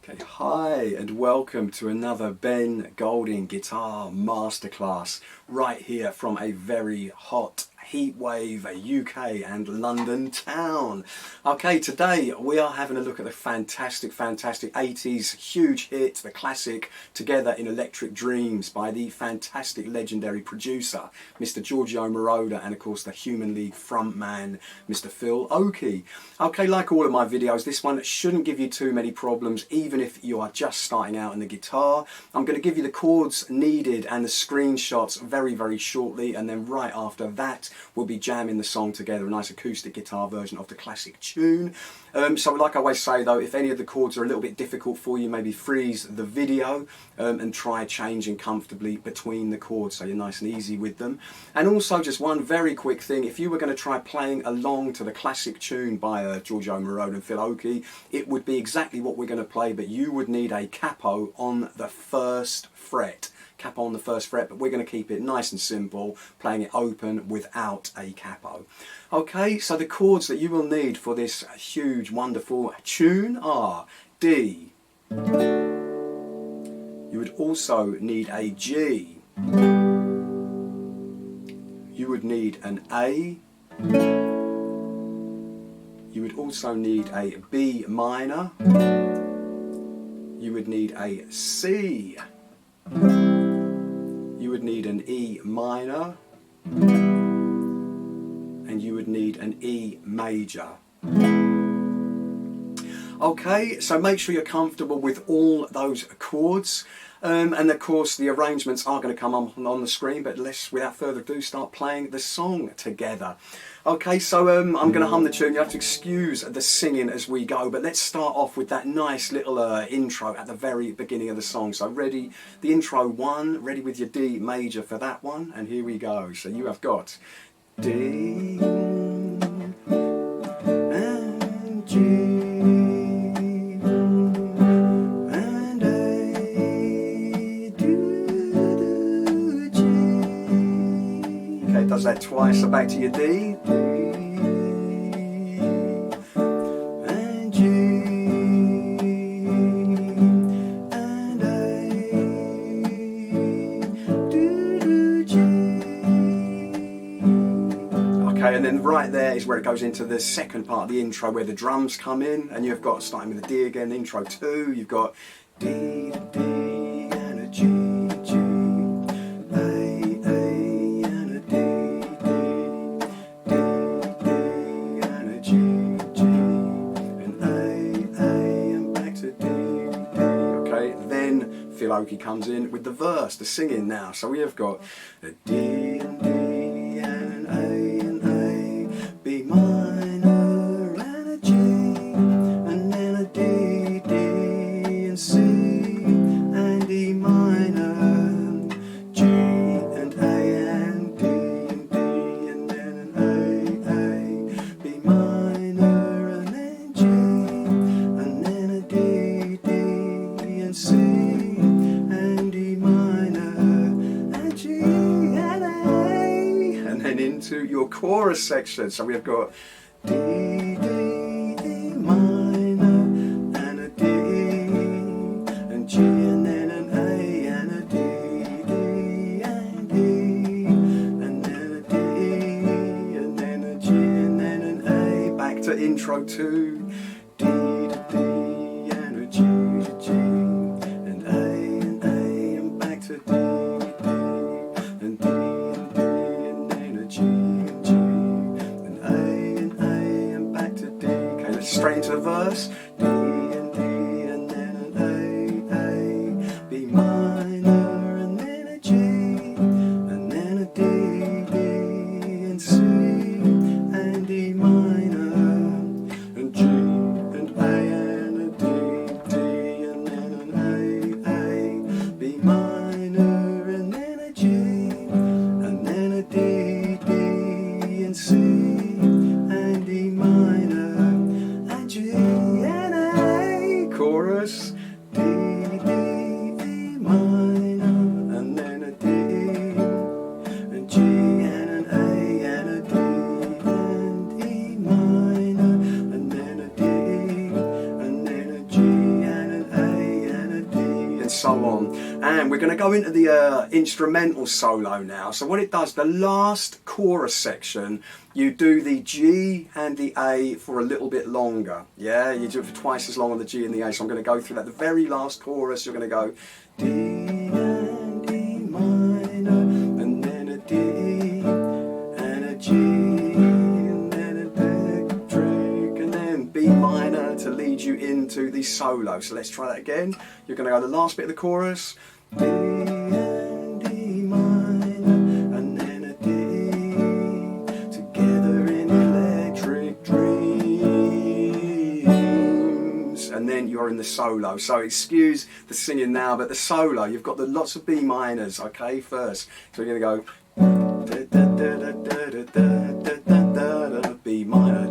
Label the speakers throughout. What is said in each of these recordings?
Speaker 1: Okay, hi and welcome to another Ben Golding Guitar Masterclass right here from a very hot heatwave UK and London town. Okay, today we are having a look at the fantastic 80s huge hit, the classic Together in Electric Dreams by the fantastic legendary producer Mr. Giorgio Moroder and of course the Human League frontman Mr. Phil Oakey. Okay, like all of my videos, this one shouldn't give you too many problems even if you are just starting out in the guitar. I'm going to give you the chords needed and the screenshots very shortly, and then right after that we'll be jamming the song together, a nice acoustic guitar version of the classic tune. So like I always say though, if any of the chords are a little bit difficult for you, maybe freeze the video and try changing comfortably between the chords so you're nice and easy with them. And also just one very quick thing, if you were going to try playing along to the classic tune by Giorgio Moroder and Phil Oakey, it would be exactly what we're going to play, but you would need a capo on the first fret. Capo on the first fret, but we're going to keep it nice and simple, playing it open without a capo. Okay, so the chords that you will need for this huge, wonderful tune are D. You would also need a G. You would need an A. You would also need a B minor. You would need a C. You would need an E minor, and you would need an E major. Okay, so make sure you're comfortable with all those chords, and of course the arrangements are going to come on the screen, but let's, without further ado, start playing the song together. Okay, so I'm going to hum the tune. You have to excuse the singing as we go, but let's start off with that nice little intro at the very beginning of the song. So ready, the intro one, ready with your D major for that one, and here we go. So you have got D and G and A, do, G. Okay, does that twice, so back to your D. And then right there is where it goes into the second part of the intro where the drums come in, and you've got, starting with the D again, intro 2, you've got D, D and a G, G, A and a D, D, D and a G, G, and A and back to D, D. Okay, then Phil Oakey comes in with the verse, the singing now. So we have got a D and D and an A and B minor and a G, and then a D, D and C and E minor, G and A and D and D, and then an A, B minor and then G, and then a D, D and C and E minor and G and A, and then into your chorus section. So we have got D, D, D minor and a D and G, and then an A and a D, D and D, and then a D and then a G and then an A, back to intro 2, D to D and a G to G, and A and back to D, D and D and D and then a G and G and A and back to D. Okay, let's straight into the verse. D and D and then an A, B minor and then a G and then a D, D and C and E minor and G and A and a D, D and then an A, B minor and then a G and then a D, D and C and E minor and G and A. Chorus. D, D, E minor and then a D and G and an A and a D and E minor and then a D and then a G and an A so on. And we're going to go into the instrumental solo now. So what it does, the last chorus section, you do the G and the A for a little bit longer. Yeah, you do it for twice as long on the G and the A. So I'm going to go through that. The very last chorus, you're going to go D and E minor, and then a D and a G, and then a electric, and then B minor to lead you into the solo. So let's try that again. You're going to go the last bit of the chorus, D and E minor, and then a D, together in electric dreams, and then you're in the solo. So excuse the singing now, but the solo, you've got the lots of B minors, okay, first. So you're going to go B minor,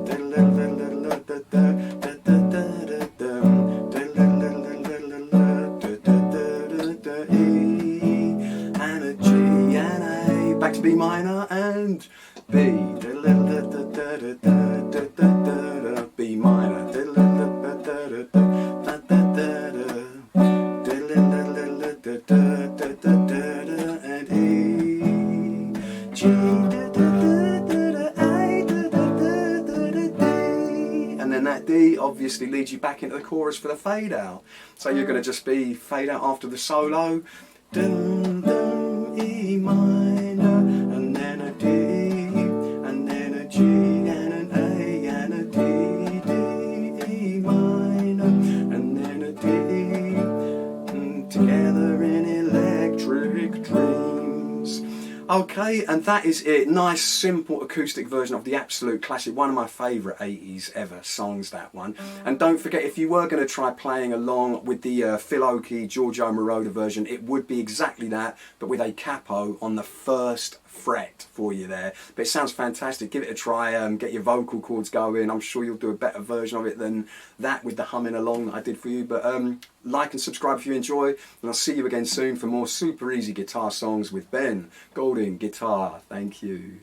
Speaker 1: and a G and A, back to B minor and B, B minor, and E, G, and then that D obviously leads you back into the chorus for the fade out. So you're going to just be fade out after the solo, dun, dun, E minor, and then a D, and then a G, and an A, and a D, D, E minor, and then a D, together in electric dreams. Okay, and that is it. Nice, simple acoustic version of the absolute classic. One of my favourite 80s ever songs, that one. And don't forget, if you were going to try playing along with the Phil Oakey, Giorgio Moroder version, it would be exactly that, but with a capo on the first fret for you there. But it sounds fantastic. Give it a try, get your vocal cords going. I'm sure you'll do a better version of it than that with the humming along that I did for you. But like and subscribe if you enjoy, and I'll see you again soon for more super easy guitar songs with Ben Golding Guitar. Thank you.